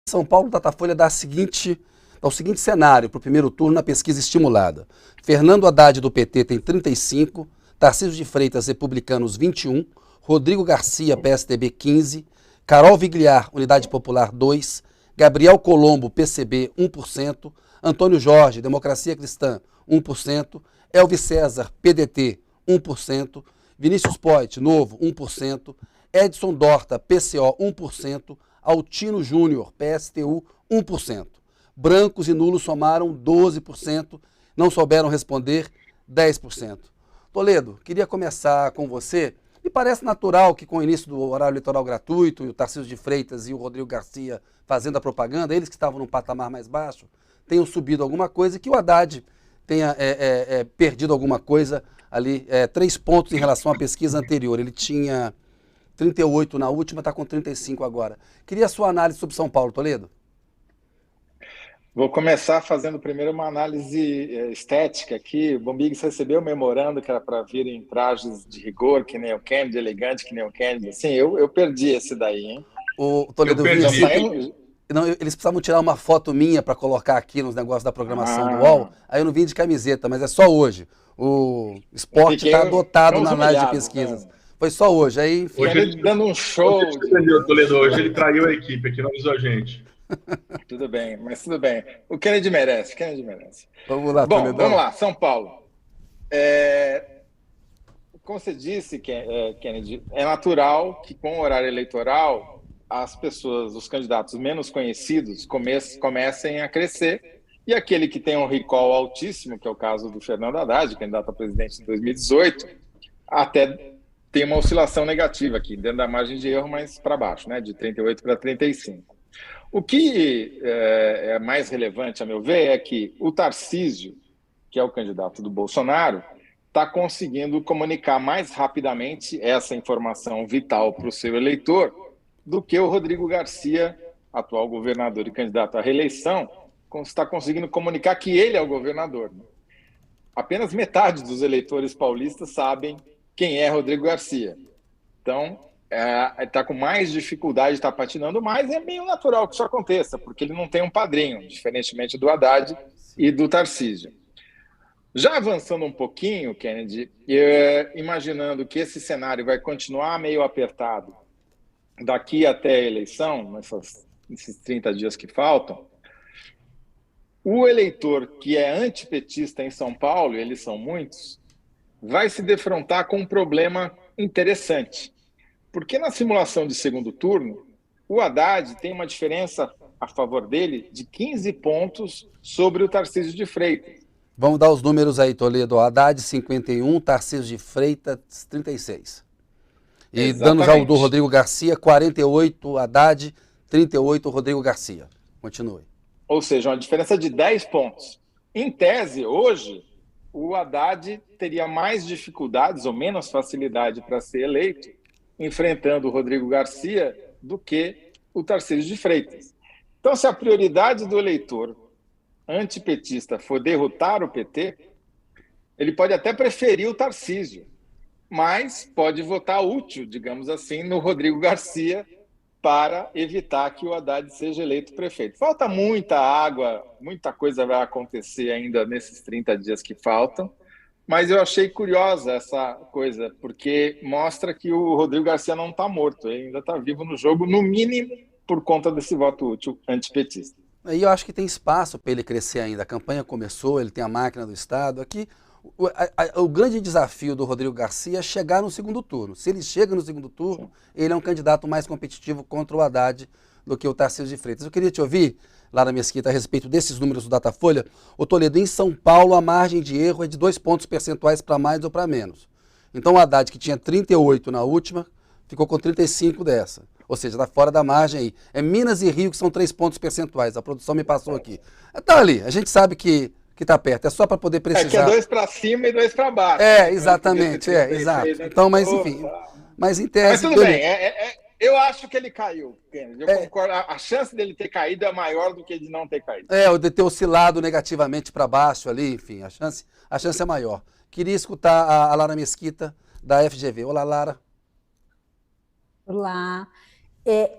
São Paulo, Datafolha dá o seguinte cenário para o primeiro turno na pesquisa estimulada. Fernando Haddad, do PT, tem 35, Tarcísio de Freitas, Republicanos, 21, Rodrigo Garcia, PSDB, 15, Carol Vigliar, Unidade Popular, 2, Gabriel Colombo, PCB, 1%, Antônio Jorge, Democracia Cristã, 1%, Elvis César, PDT, 1%, Vinícius Poit, Novo, 1%, Edson Dorta, PCO, 1%, Altino Júnior, PSTU, 1%. Brancos e nulos somaram 12%, não souberam responder 10%. Toledo, queria começar com você. Me parece natural que com o início do horário eleitoral gratuito, e o Tarcísio de Freitas e o Rodrigo Garcia fazendo a propaganda, eles que estavam num patamar mais baixo, tenham subido alguma coisa e que o Haddad tenha perdido alguma coisa ali, 3 pontos em relação à pesquisa anterior. Ele tinha 38 na última, está com 35 agora. Queria a sua análise sobre São Paulo, Toledo. Vou começar fazendo primeiro uma análise estética aqui. O Bombig recebeu um memorando que era para vir em trajes de rigor, que nem o Kennedy, elegante, que nem o Kennedy. Sim, eu perdi esse daí, hein? O Toledo, eu perdi. Não, eles precisavam tirar uma foto minha para colocar aqui nos negócios da programação do UOL. Aí eu não vim de camiseta, mas é só hoje. O esporte está adotado na análise de pesquisas. Então. Foi só hoje. Aí, enfim, hoje ele dando um show. Toledo, hoje ele traiu a equipe aqui, não avisou a gente. Tudo bem, mas tudo bem. O Kennedy merece, Kennedy merece. Vamos lá, bom, Toledo. Vamos lá, São Paulo. Como você disse, Kennedy, é natural que com o horário eleitoral as pessoas, os candidatos menos conhecidos comecem a crescer e aquele que tem um recall altíssimo, que é o caso do Fernando Haddad, candidato a presidente em 2018, até tem uma oscilação negativa aqui, dentro da margem de erro, mas para baixo, né, de 38 para 35. O que é mais relevante, a meu ver, é que o Tarcísio, que é o candidato do Bolsonaro, está conseguindo comunicar mais rapidamente essa informação vital para o seu eleitor do que o Rodrigo Garcia, atual governador e candidato à reeleição, está conseguindo comunicar que ele é o governador. Apenas metade dos eleitores paulistas sabem quem é Rodrigo Garcia. Então, está com mais dificuldade, está patinando mais, e é meio natural que isso aconteça, porque ele não tem um padrinho, diferentemente do Haddad e do Tarcísio. Já avançando um pouquinho, Kennedy, imaginando que esse cenário vai continuar meio apertado daqui até a eleição, nesses 30 dias que faltam, o eleitor que é antipetista em São Paulo, e eles são muitos, vai se defrontar com um problema interessante. Porque na simulação de segundo turno, o Haddad tem uma diferença a favor dele de 15 pontos sobre o Tarcísio de Freitas. Vamos dar os números aí, Toledo. Haddad, 51, Tarcísio de Freitas, 36. E exatamente. Dando já o do Rodrigo Garcia, 48 Haddad, 38 Rodrigo Garcia. Continue. Ou seja, uma diferença de 10 pontos. Em tese, hoje, o Haddad teria mais dificuldades ou menos facilidade para ser eleito, enfrentando o Rodrigo Garcia, do que o Tarcísio de Freitas. Então, se a prioridade do eleitor antipetista for derrotar o PT, ele pode até preferir o Tarcísio, mas pode votar útil, digamos assim, no Rodrigo Garcia para evitar que o Haddad seja eleito prefeito. Falta muita água, muita coisa vai acontecer ainda nesses 30 dias que faltam, mas eu achei curiosa essa coisa, porque mostra que o Rodrigo Garcia não está morto, ele ainda está vivo no jogo, no mínimo por conta desse voto útil antipetista. E eu acho que tem espaço para ele crescer ainda. A campanha começou, ele tem a máquina do Estado. Aqui, o grande desafio do Rodrigo Garcia é chegar no segundo turno. Se ele chega no segundo turno, ele é um candidato mais competitivo contra o Haddad do que o Tarcísio de Freitas. Eu queria te ouvir, Lara Mesquita, a respeito desses números do Datafolha. Ô Toledo, em São Paulo a margem de erro é de 2 pontos percentuais para mais ou para menos. Então o Haddad, que tinha 38 na última, ficou com 35 dessa. Ou seja, está fora da margem aí. É Minas e Rio que são 3 pontos percentuais. A produção me passou aqui. Está ali, a gente sabe que está perto. É só para poder precisar. É que é 2 para cima e 2 para baixo. Exatamente. Exato. Então, mas enfim. Mas em tese... Mas tudo bem. Eu acho que ele caiu, Kennedy. Eu concordo. A chance dele ter caído é maior do que de não ter caído. Ou de ter oscilado negativamente para baixo ali, enfim. A chance é maior. Queria escutar a Lara Mesquita, da FGV. Olá, Lara. Olá.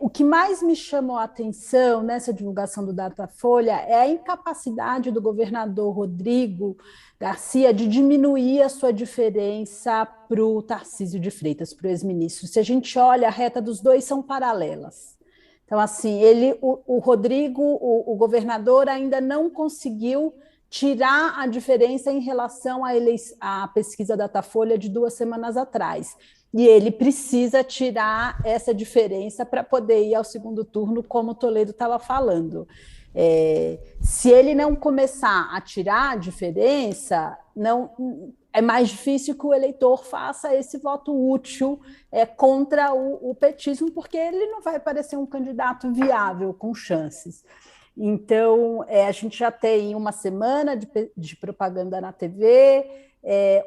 O que mais me chamou a atenção nessa divulgação do Datafolha é a incapacidade do governador Rodrigo Garcia de diminuir a sua diferença para o Tarcísio de Freitas, para o ex-ministro. Se a gente olha, a reta dos dois são paralelas. Então, assim, o Rodrigo, o governador, ainda não conseguiu tirar a diferença em relação à pesquisa Datafolha de 2 semanas atrás. E ele precisa tirar essa diferença para poder ir ao segundo turno, como o Toledo estava falando. Se ele não começar a tirar a diferença, é mais difícil que o eleitor faça esse voto útil contra o petismo, porque ele não vai parecer um candidato viável, com chances. Então, a gente já tem 1 semana de propaganda na TV,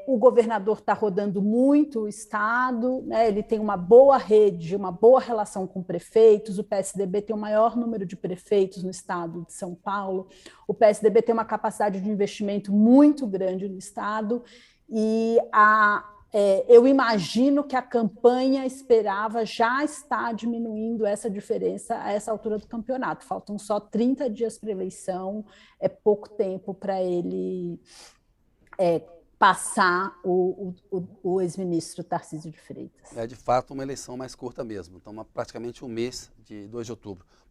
o governador está rodando muito o Estado, né? Ele tem uma boa rede, uma boa relação com prefeitos, o PSDB tem o maior número de prefeitos no Estado de São Paulo, o PSDB tem uma capacidade de investimento muito grande no Estado, e eu imagino que a campanha esperava já estar diminuindo essa diferença a essa altura do campeonato. Faltam só 30 dias para a eleição, é pouco tempo para ele passar o ex-ministro Tarcísio de Freitas. É, de fato, uma eleição mais curta mesmo. Então, praticamente um mês de 2 de outubro.